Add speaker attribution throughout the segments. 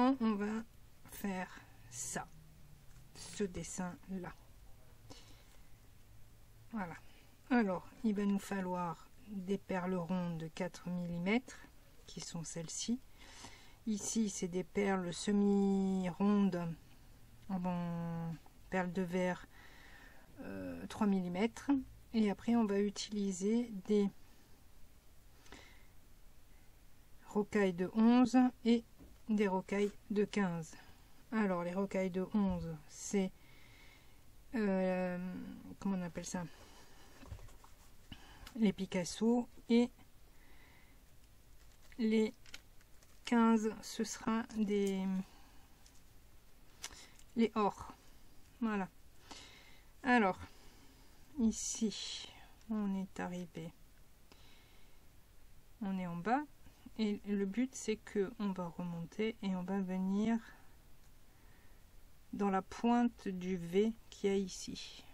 Speaker 1: maintenant on va faire ça, ce dessin là. Voilà. Alors il va nous falloir des perles rondes de 4 mm qui sont celles-ci. Ici c'est des perles semi-rondes en perles de verre 3 mm. Et après on va utiliser des rocailles de 11 et des rocailles de 15. Alors les rocailles de 11 c'est comment on appelle ça, les Picasso, et les 15 ce sera les or. Voilà. Alors ici on est arrivé, on est en bas et le but c'est que on va remonter et on va venir dans la pointe du V qu'il y a ici,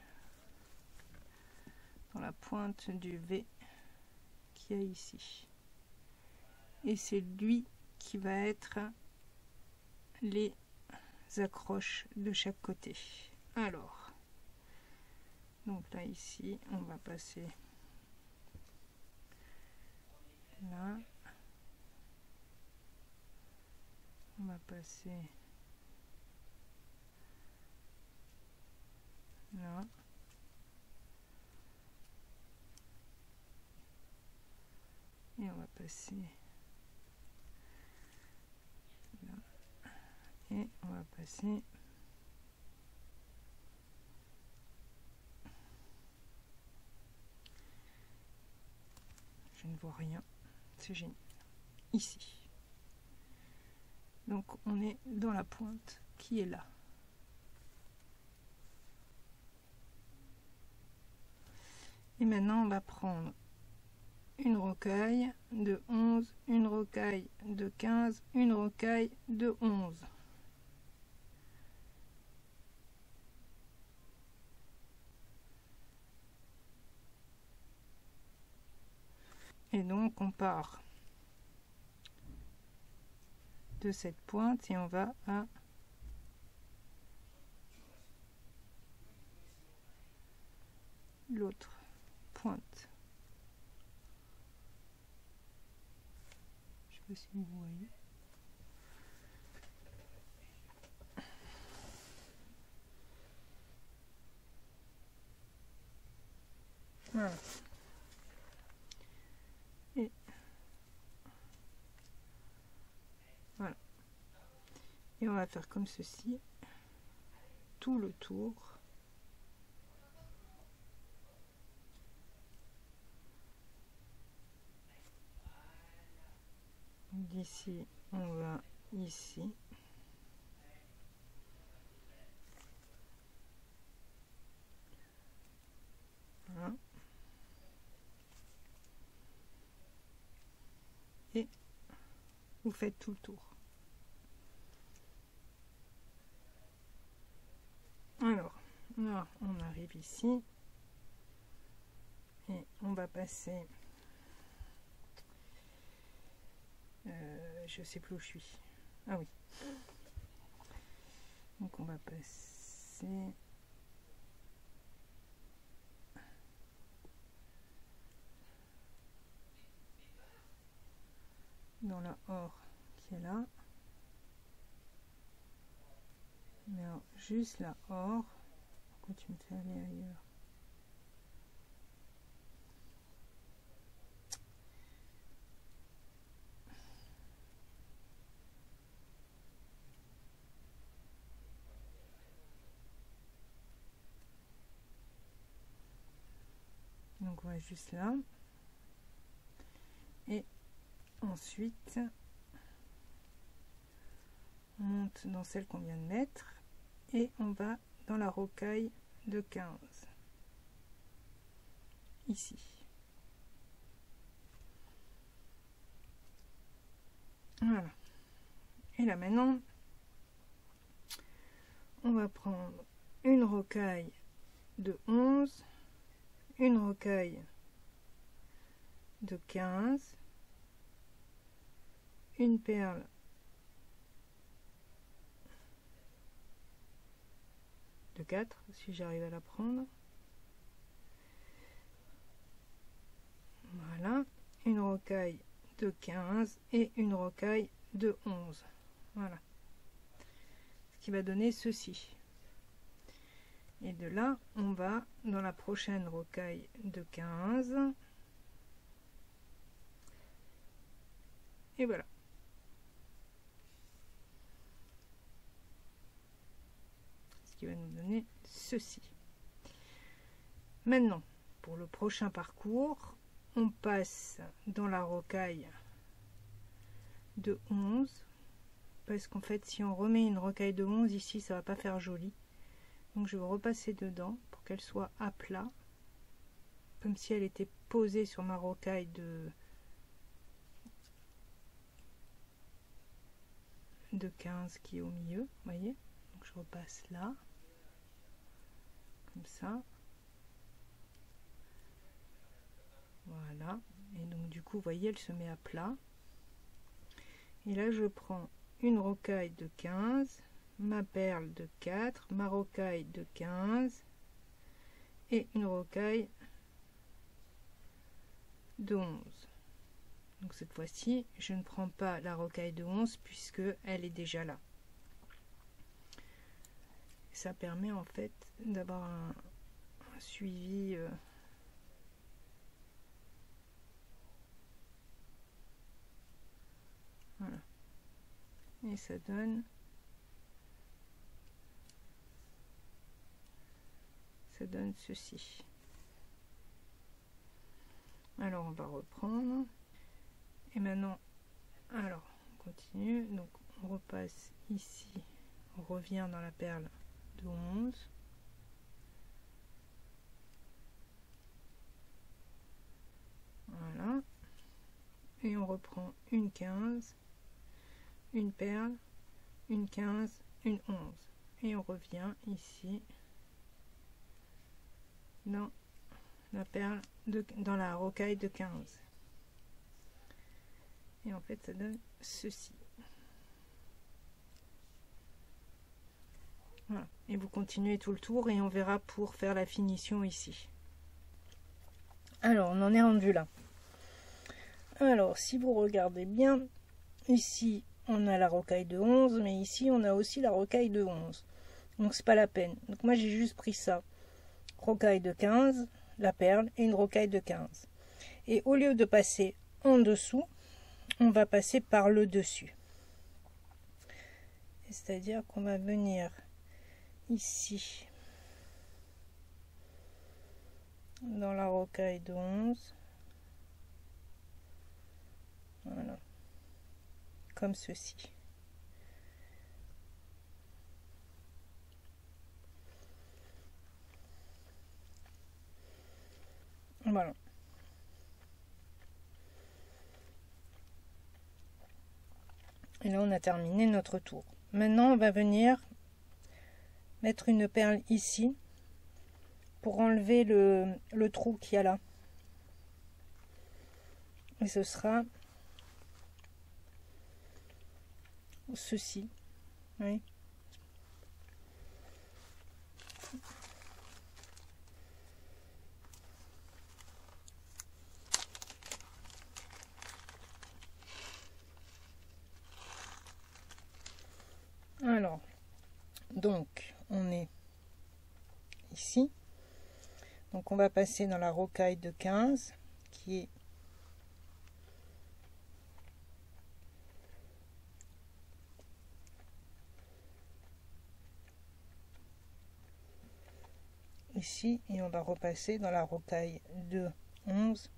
Speaker 1: dans la pointe du V qu'il y a ici, et c'est lui qui va être les accroches de chaque côté. Alors donc là ici on va passer là, on va passer là, et on va passer là, et on va passer je ne vois rien, c'est génial, ici. Donc on est dans la pointe qui est là. Et maintenant on va prendre une rocaille de 11, une rocaille de 15, une rocaille de 11. Et donc on part de cette pointe et on va à l'autre pointe. Je sais pas si vous voyez. Voilà. Et voilà. Et on va faire comme ceci tout le tour. D'ici on va ici. Voilà. Et vous faites tout le tour. Alors là on arrive ici et on va passer je sais plus où je suis. Ah oui, donc on va passer dans la or qui est là, mais alors, juste la or. Pourquoi tu me fais aller ailleurs? Donc on va juste là, et ensuite on monte dans celle qu'on vient de mettre et on va dans la rocaille de 15 ici. Voilà. Et là maintenant on va prendre une rocaille de 11, une rocaille de 15, une perle 4 si j'arrive à la prendre. Voilà, une rocaille de 15 et une rocaille de 11. Voilà. Ce qui va donner ceci. Et de là, on va dans la prochaine rocaille de 15. Et voilà. Ce qui va nous donner ceci. Maintenant, pour le prochain parcours, on passe dans la rocaille de 11. Parce qu'en fait, si on remet une rocaille de 11 ici, ça va pas faire joli. Donc je vais repasser dedans pour qu'elle soit à plat, comme si elle était posée sur ma rocaille de 15 qui est au milieu, vous voyez. Donc je repasse là, comme ça. Voilà. Et donc du coup, vous voyez, elle se met à plat. Et là, je prends une rocaille de 15, ma perle de 4, ma rocaille de 15 et une rocaille de 11. Donc cette fois-ci, je ne prends pas la rocaille de 11 puisque elle est déjà là. Ça permet en fait d'avoir un suivi voilà. Et ça donne ceci. Alors on va reprendre et maintenant alors on continue, donc on repasse ici, on revient dans la perle de 11, voilà, et on reprend une 15, une perle, une 15, une 11 et on revient ici dans la perle dans la rocaille de 15 et en fait ça donne ceci. Voilà. Et vous continuez tout le tour et on verra pour faire la finition ici. Alors on en est rendu là. Alors si vous regardez bien, ici on a la rocaille de 11, mais ici on a aussi la rocaille de 11, donc c'est pas la peine. Donc moi j'ai juste pris ça, rocaille de 15, la perle et une rocaille de 15, et au lieu de passer en dessous, on va passer par le dessus, c'est à dire qu'on va venir ici dans la rocaille de 11, voilà, comme ceci. Voilà. Et là on a terminé notre tour. Maintenant on va venir mettre une perle ici pour enlever le trou qu'il y a là. Et ce sera ceci. Oui. Alors, donc, on est ici. Donc, on va passer dans la rocaille de 15, qui est ici. Et on va repasser dans la rocaille de 11,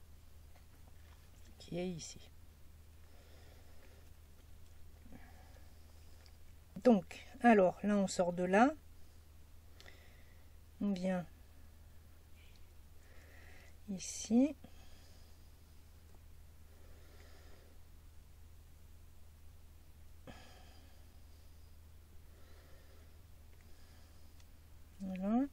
Speaker 1: qui est ici. Donc, alors, là, on sort de là. On vient ici. Voilà.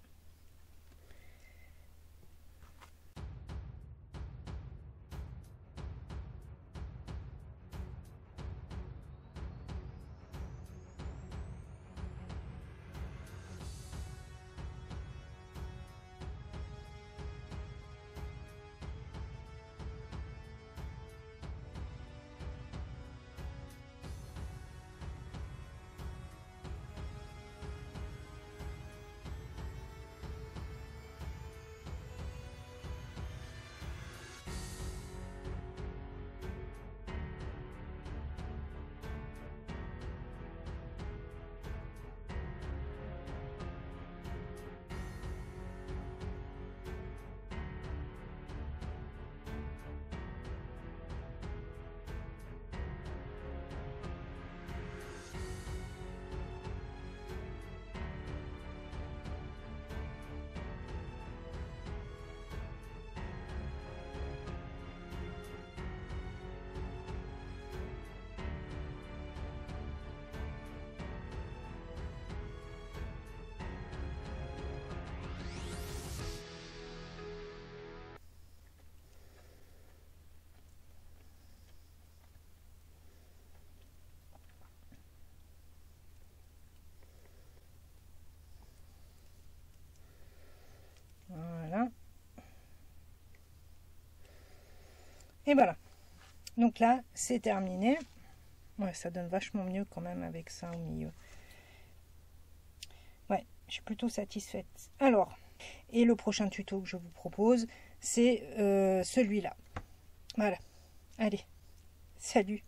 Speaker 1: Et voilà. Donc là, c'est terminé. Ouais, ça donne vachement mieux quand même avec ça au milieu. Ouais, je suis plutôt satisfaite. Alors, et le prochain tuto que je vous propose, c'est celui-là. Voilà. Allez, salut!